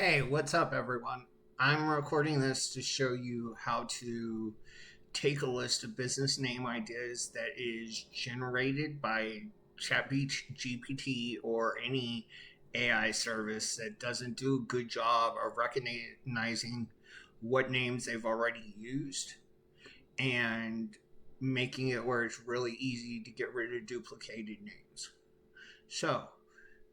Hey, what's up, everyone? I'm recording this to show you how to take a list of business name ideas that is generated by ChatGPT or any AI service that doesn't do a good job of recognizing what names they've already used and making it where it's really easy to get rid of duplicated names. So,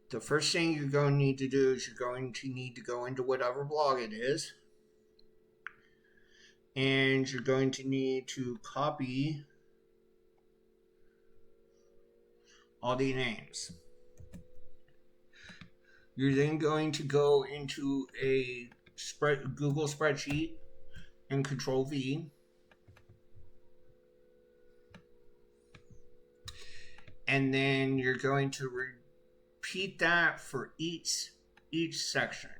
the first thing you're going to need to do is you're going to need to go into whatever blog it is, and you're going to need to copy all the names. You're then going to go into a Google spreadsheet and Control V, and then you're going to repeat that for each section.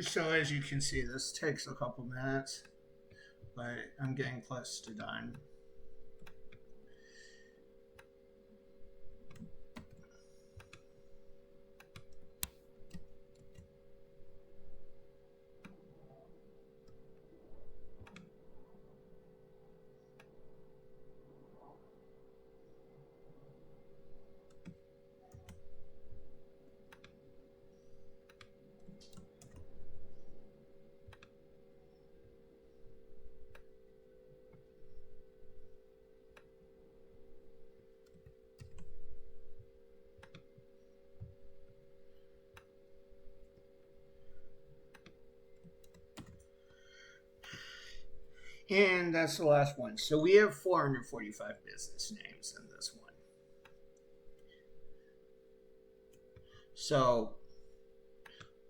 So as you can see, this takes a couple minutes, but I'm getting close to done. And that's the last one. So we have 445 business names in this one. So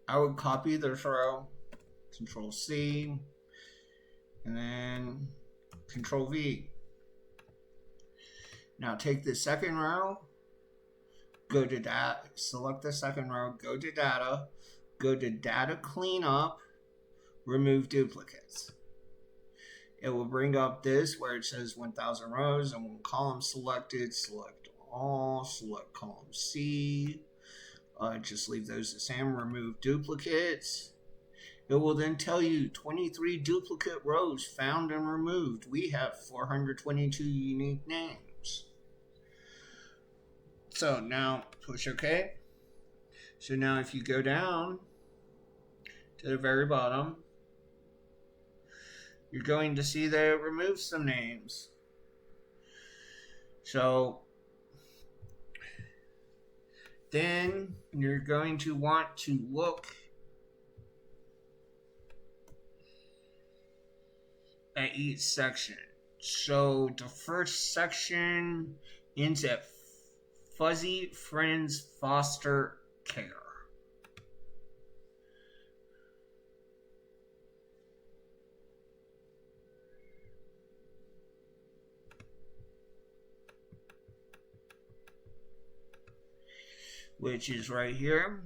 I would copy this row, Control C, and then Control V. Now take the second row, go to data, select the second row, go to data cleanup, remove duplicates. It will bring up this where it says 1000 rows and 1 column selected, select all, select column C, just leave those the same, remove duplicates. It will then tell you 23 duplicate rows found and removed. We have 422 unique names. So now push OK. So now if you go down to the very bottom, you're going to see that it removes some names. So then you're going to want to look at each section. So the first section ends at Fuzzy Friends Foster Care. Which is right here.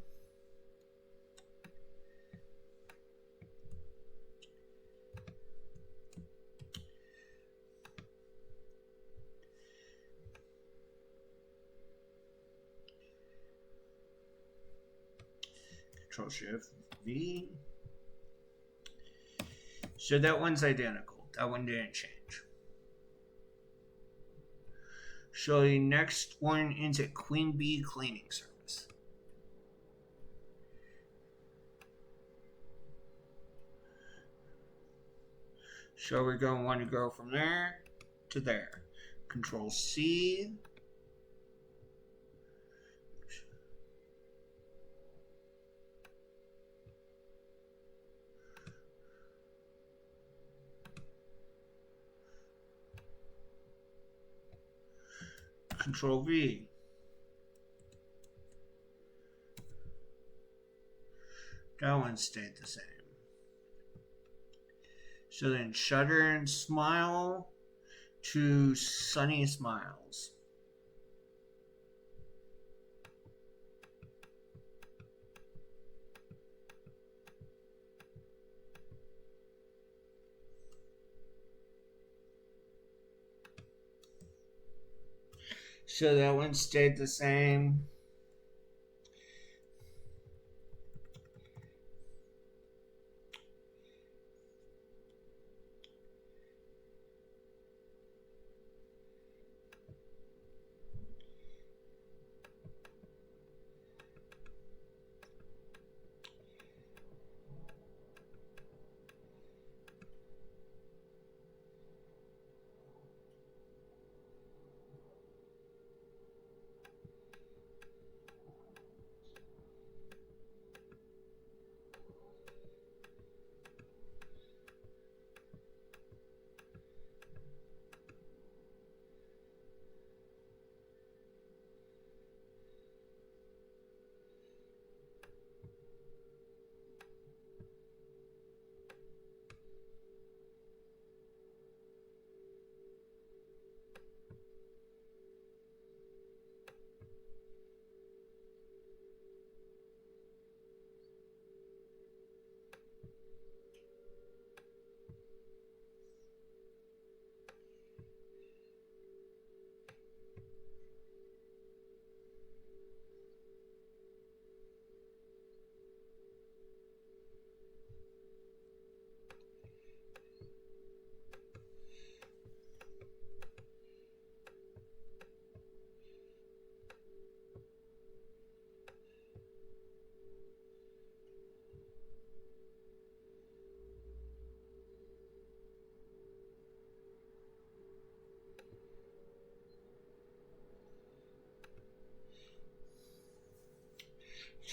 Control Shift V. So that one's identical. That one didn't change. So the next one ends at Queen Bee Cleaning Service. So we're going to want to go from there to there. Control C. Control V. That one stayed the same. So then Shudder and Smile to Sunny Smiles. So that one stayed the same.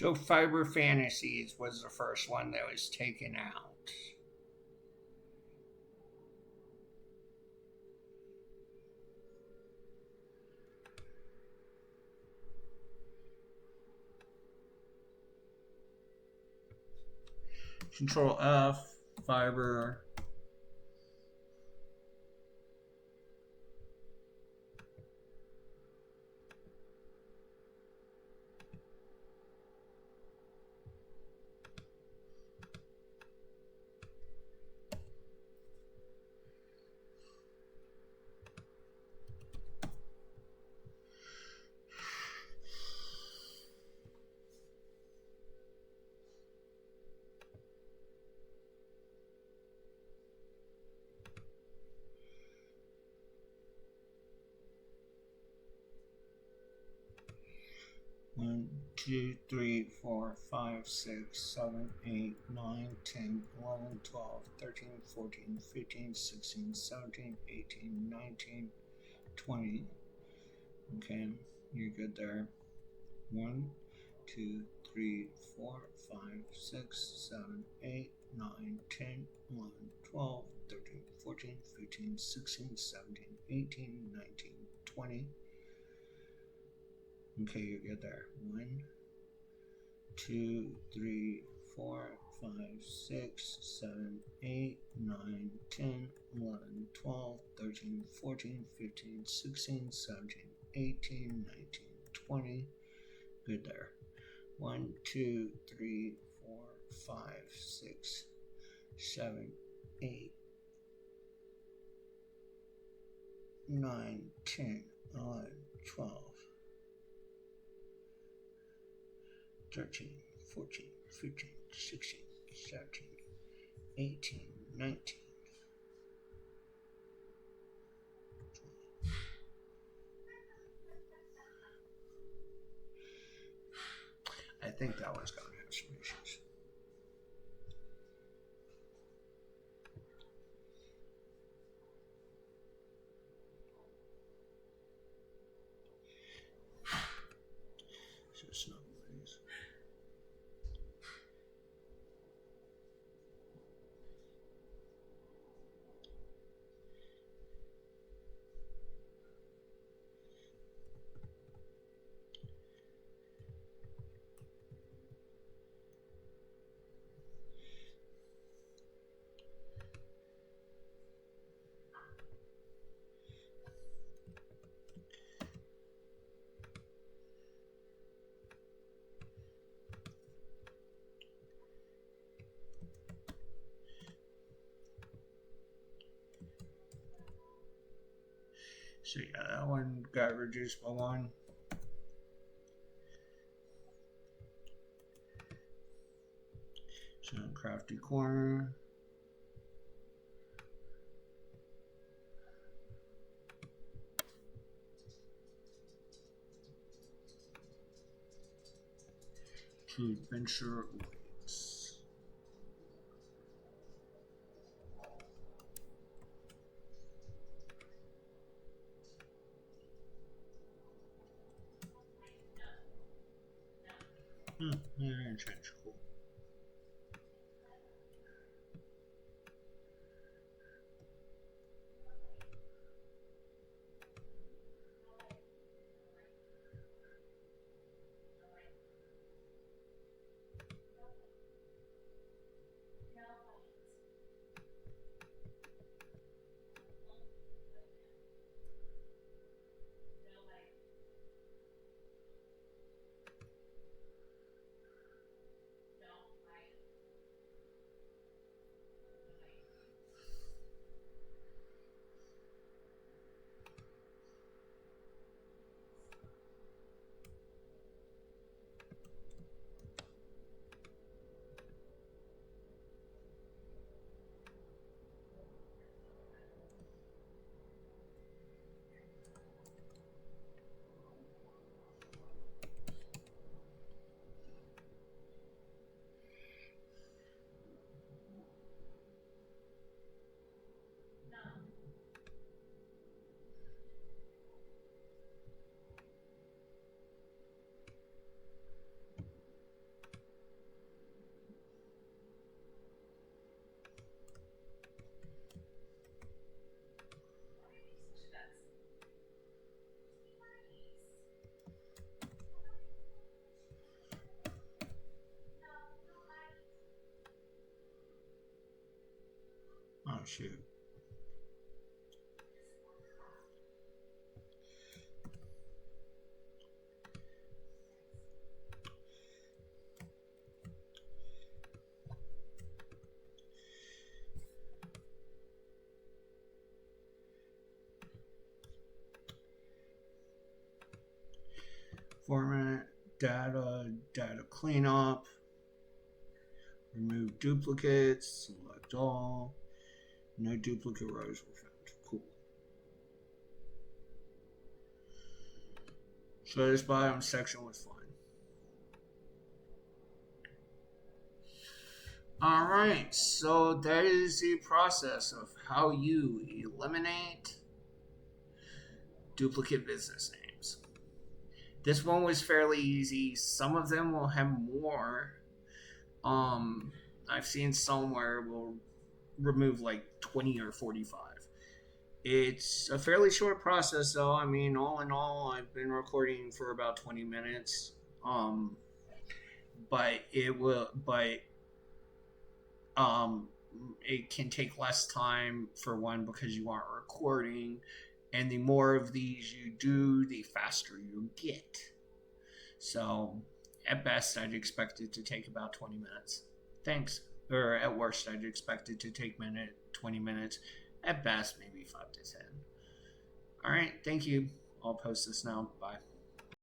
So Fiber Fantasies was the first one that was taken out. Control F, Fiber. One, 2, 3, 4, 5, 6, 7, 8, 9, 10, 11, 12, 13, 14, 15, 16, 17, 18, 19, 20. Okay, you're good there. 1, 2, 3, 4, 5, 6, 7, 8, 9, 10, 11, 12, 13, 14, 15, 16, 17, 18, 19, 20. Okay, you're good there. 1, 2, 3, 4, 5, 6, 7, 8, 9, 10, 11, 12, 13, 14, 15, 16, 17, 18, 19, 20. Good there. 1, 2, 3, 4, 5, 6, 7, 8, 9, 10, 11, 12, 13, 14, 15, 16, 17, 18, 19, 20. I think that one's going to have some issues. So it's not nice. So yeah, that one got reduced by 1. So crafty corner. To adventure awaits. Yeah, change. Cool. Oh, shoot. Format, data cleanup, remove duplicates, select all. No duplicate rows were found. Cool. So this bottom section was fine. Alright, so that is the process of how you eliminate duplicate business names. This one was fairly easy. Some of them will have more. I've seen some where we'll remove like 20 or 45. It's a fairly short process, though. I mean, all in all, I've been recording for about 20 minutes. But um, it can take less time for one because you aren't recording, and the more of these you do, the faster you get. So, at best, I'd expect it to take about 20 minutes. Thanks. Or at worst, I'd expect it to take 20 minutes. At best, maybe 5 to 10. All right, thank you. I'll post this now. Bye.